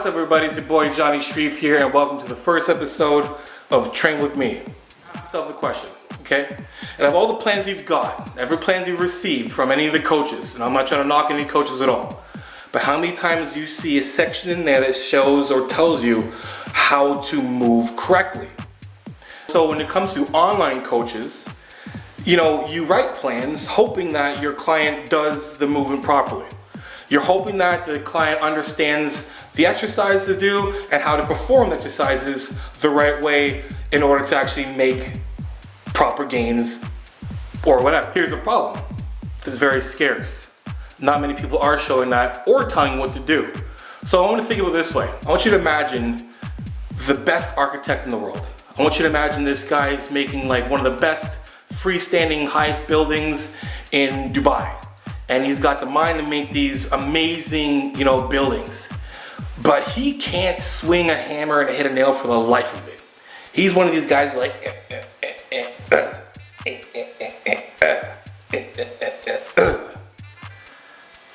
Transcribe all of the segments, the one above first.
What's up everybody, it's your boy Johnny Shreve here and welcome to the first episode of Train With Me. Ask yourself the question, okay? And of all the plans you've got, every plans you've received from any of the coaches, and I'm not trying to knock any coaches at all, but how many times do you see a section in there that shows or tells you how to move correctly? So when it comes to online coaches, you know, you write plans hoping that your client does the movement properly. You're hoping that the client understands the exercise to do and how to perform the exercises the right way in order to actually make proper gains or whatever. Here's the problem. It's very scarce. Not many people are showing that or telling you what to do. So I want to think of it this way. I want you to imagine the best architect in the world. I want you to imagine this guy is making like one of the best freestanding highest buildings in Dubai. And he's got the mind to make these amazing, buildings. But he can't swing a hammer and hit a nail for the life of it. He's one of these guys who like,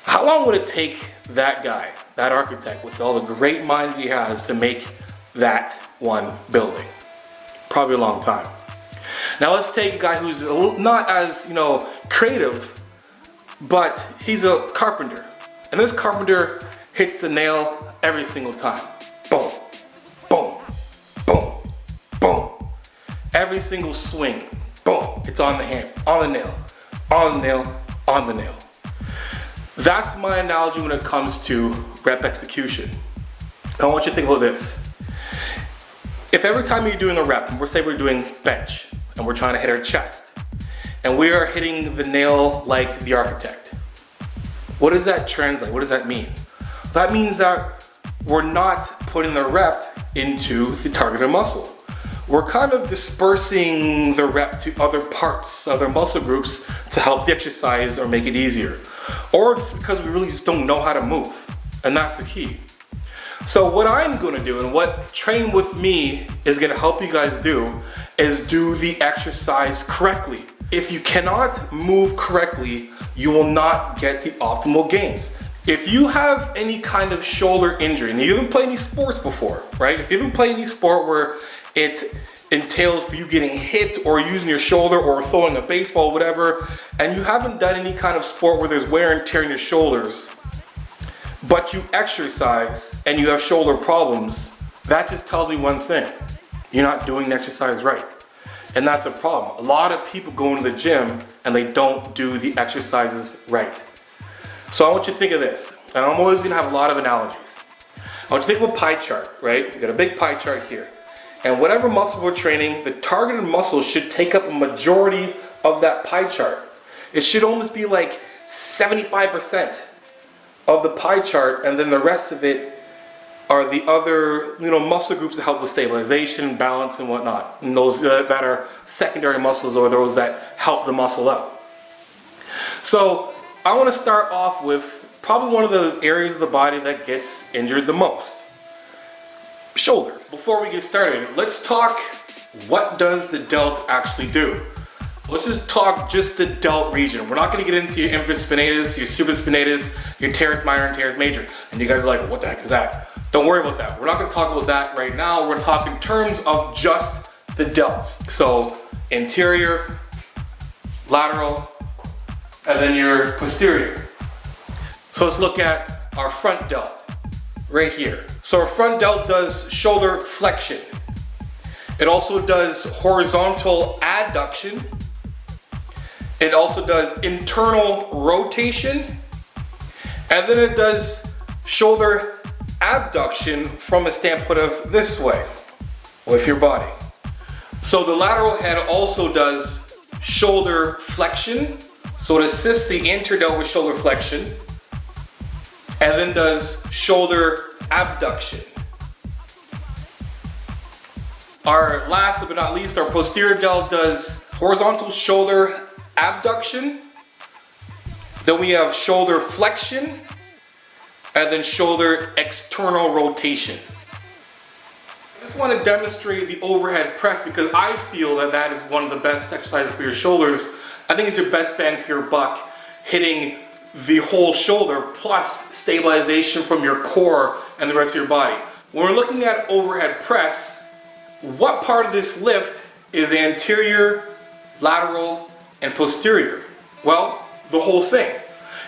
How long would it take that guy, that architect, with all the great mind he has to make that one building? Probably a long time. Now let's take a guy who's not as, creative, but he's a carpenter. And this carpenter hits the nail every single time. Boom, boom, boom, boom. Every single swing, boom, it's on the hand, on the nail, on the nail, on the nail. That's my analogy when it comes to rep execution. I want you to think about this. If every time you're doing a rep, and we're doing bench, and we're trying to hit our chest, and we are hitting the nail like the architect, what does that translate? What does that mean? That means that we're not putting the rep into the targeted muscle. We're kind of dispersing the rep to other parts, other muscle groups to help the exercise or make it easier. Or just because we really just don't know how to move. And that's the key. So what I'm gonna do and what Train With Me is gonna help you guys do is do the exercise correctly. If you cannot move correctly, you will not get the optimal gains. If you have any kind of shoulder injury, and you haven't played any sports before, right? If you haven't played any sport where it entails for you getting hit or using your shoulder or throwing a baseball, whatever, and you haven't done any kind of sport where there's wear and tear in your shoulders, but you exercise and you have shoulder problems, that just tells me one thing. You're not doing the exercise right. And that's a problem. A lot of people go into the gym and they don't do the exercises right. So I want you to think of this, and I'm always gonna have a lot of analogies. I want you to think of a pie chart, right? You got a big pie chart here. And whatever muscle we're training, the targeted muscle should take up a majority of that pie chart. It should almost be like 75% of the pie chart, and then the rest of it are the other muscle groups that help with stabilization, balance, and whatnot. And those that are secondary muscles or those that help the muscle out. So I want to start off with probably one of the areas of the body that gets injured the most. Shoulders. Before we get started, let's talk, what does the delt actually do? Let's just talk just the delt region. We're not going to get into your infraspinatus, your supraspinatus, your teres minor and teres major. And you guys are like, what the heck is that? Don't worry about that. We're not going to talk about that right now. We're going to talk in terms of just the delts. So anterior, lateral, and then your posterior. So let's look at our front delt right here. So our front delt does shoulder flexion. It also does horizontal adduction. It also does internal rotation. And then it does shoulder abduction from a standpoint of this way with your body. So the lateral head also does shoulder flexion. So it assists the anterior delt with shoulder flexion, and then does shoulder abduction. Our last but not least, our posterior delt does horizontal shoulder abduction. Then we have shoulder flexion, and then shoulder external rotation. I just want to demonstrate the overhead press because I feel that that is one of the best exercises for your shoulders. I think it's your best bang for your buck, hitting the whole shoulder plus stabilization from your core and the rest of your body. When we're looking at overhead press, what part of this lift is anterior, lateral, and posterior? Well, the whole thing.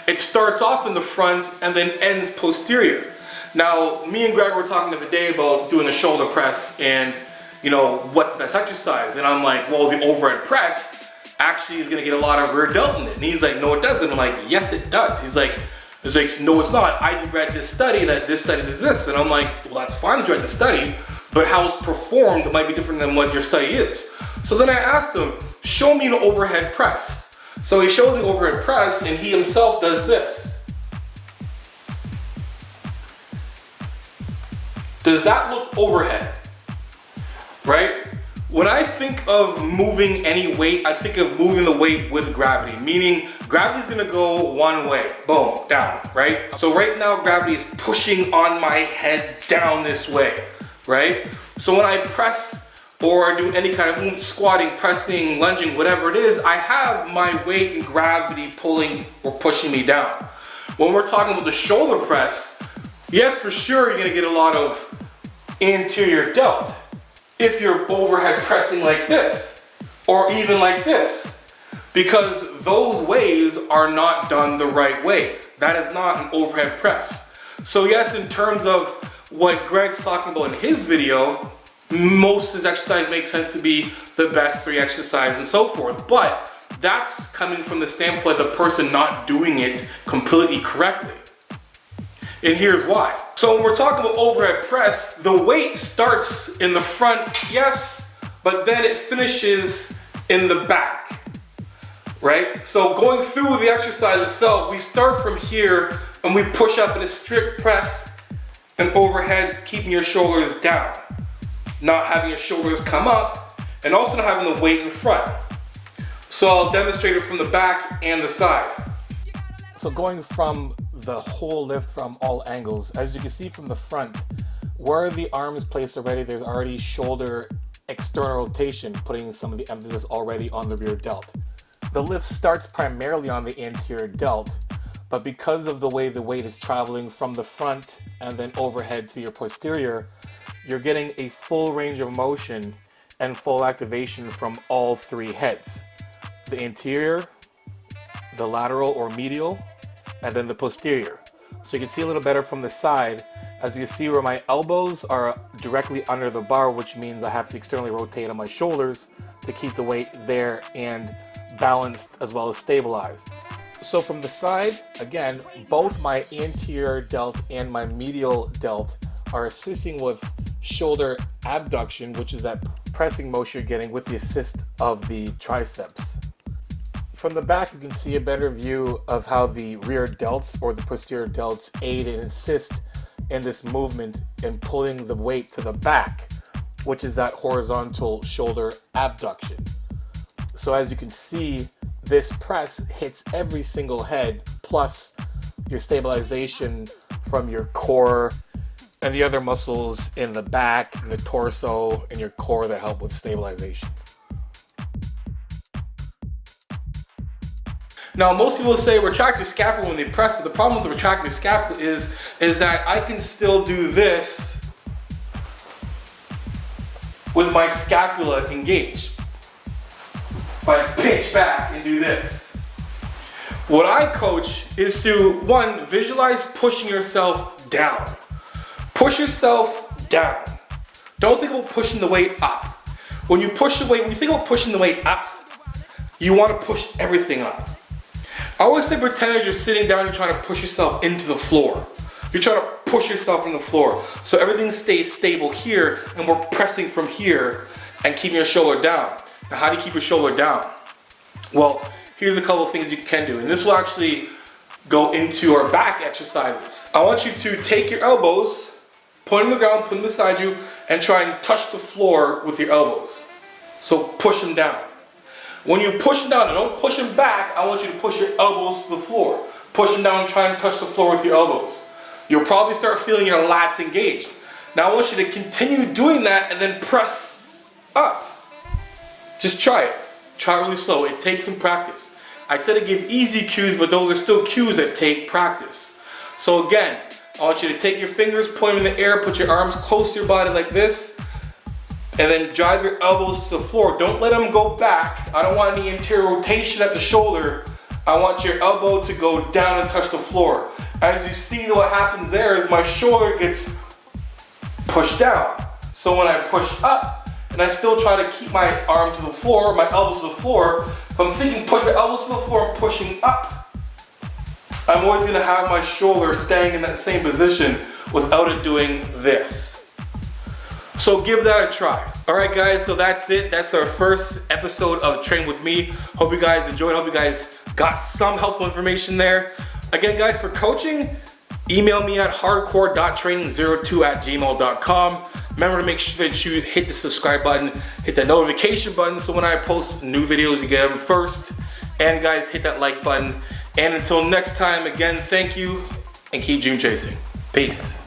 It starts off in the front and then ends posterior. Now, me and Greg were talking the other day about doing a shoulder press and, you know, what's the best exercise? And I'm like, well, the overhead press actually is gonna get a lot of rear delt in it. And he's like, no, it doesn't. I'm like, yes, it does. He's like, no, it's not. I read this study that this study does this. And I'm like, well, that's fine that you read the study, but how it's performed might be different than what your study is. So then I asked him, show me an overhead press. So he shows me overhead press and he himself does this. Does that look overhead? Right? When I think of moving any weight, I think of moving the weight with gravity, meaning gravity is gonna go one way, boom, down, right? So right now gravity is pushing on my head down this way, right? So when I press or do any kind of movement, squatting, pressing, lunging, whatever it is, I have my weight and gravity pulling or pushing me down. When we're talking about the shoulder press, yes, for sure, you're gonna get a lot of anterior delt if you're overhead pressing like this, or even like this, because those ways are not done the right way. That is not an overhead press. So yes, in terms of what Greg's talking about in his video, most of his exercise makes sense to be the best 3 exercises and so forth, but that's coming from the standpoint of the person not doing it completely correctly. And here's why. So when we're talking about overhead press, the weight starts in the front, yes, but then it finishes in the back, right? So going through the exercise itself, we start from here and we push up in a strict press and overhead, keeping your shoulders down, not having your shoulders come up, and also not having the weight in front. So I'll demonstrate it from the back and the side. So going from the whole lift from all angles, as you can see from the front, where the arm is placed already, there's already shoulder external rotation, putting some of the emphasis already on the rear delt. The lift starts primarily on the anterior delt, but because of the way the weight is traveling from the front and then overhead to your posterior, you're getting a full range of motion and full activation from all 3 heads. The anterior, the lateral or medial, and then the posterior. So you can see a little better from the side. As you can see where my elbows are directly under the bar, which means I have to externally rotate on my shoulders to keep the weight there and balanced as well as stabilized. So from the side, again, both my anterior delt and my medial delt are assisting with shoulder abduction, which is that pressing motion you're getting with the assist of the triceps. From the back, you can see a better view of how the rear delts or the posterior delts aid and assist in this movement in pulling the weight to the back, which is that horizontal shoulder abduction. So as you can see, this press hits every single head, plus your stabilization from your core and the other muscles in the back and the torso and your core that help with stabilization. Now, most people say retract your scapula when they press, but the problem with the retracting scapula is that I can still do this with my scapula engaged. If I pinch back and do this. What I coach is to, 1, visualize pushing yourself down. Push yourself down. Don't think about pushing the weight up. When you think about pushing the weight up, you want to push everything up. I always say pretend as you're sitting down, you're trying to push yourself into the floor. You're trying to push yourself in the floor. So everything stays stable here, and we're pressing from here and keeping your shoulder down. Now, how do you keep your shoulder down? Well, here's a couple of things you can do, and this will actually go into our back exercises. I want you to take your elbows, point them on the ground, put them beside you, and try and touch the floor with your elbows. So push them down. When you push them down, and don't push them back, I want you to push your elbows to the floor. Push them down and try and touch the floor with your elbows. You'll probably start feeling your lats engaged. Now I want you to continue doing that and then press up. Just try it. Try really slow. It takes some practice. I said to give easy cues, but those are still cues that take practice. So again, I want you to take your fingers, point them in the air, put your arms close to your body like this, and then drive your elbows to the floor. Don't let them go back. I don't want any anterior rotation at the shoulder. I want your elbow to go down and touch the floor. As you see, what happens there is my shoulder gets pushed down. So when I push up, and I still try to keep my arm to the floor, my elbows to the floor, if I'm thinking push my elbows to the floor and pushing up, I'm always gonna have my shoulder staying in that same position without it doing this. So give that a try. All right guys, so that's it. That's our first episode of Train With Me. Hope you guys enjoyed, hope you guys got some helpful information there. Again guys, for coaching, email me at hardcore.training02@gmail.com. Remember to make sure that you hit the subscribe button, hit that notification button, so when I post new videos, you get them first. And guys, hit that like button. And until next time, again, thank you, and keep dream chasing. Peace.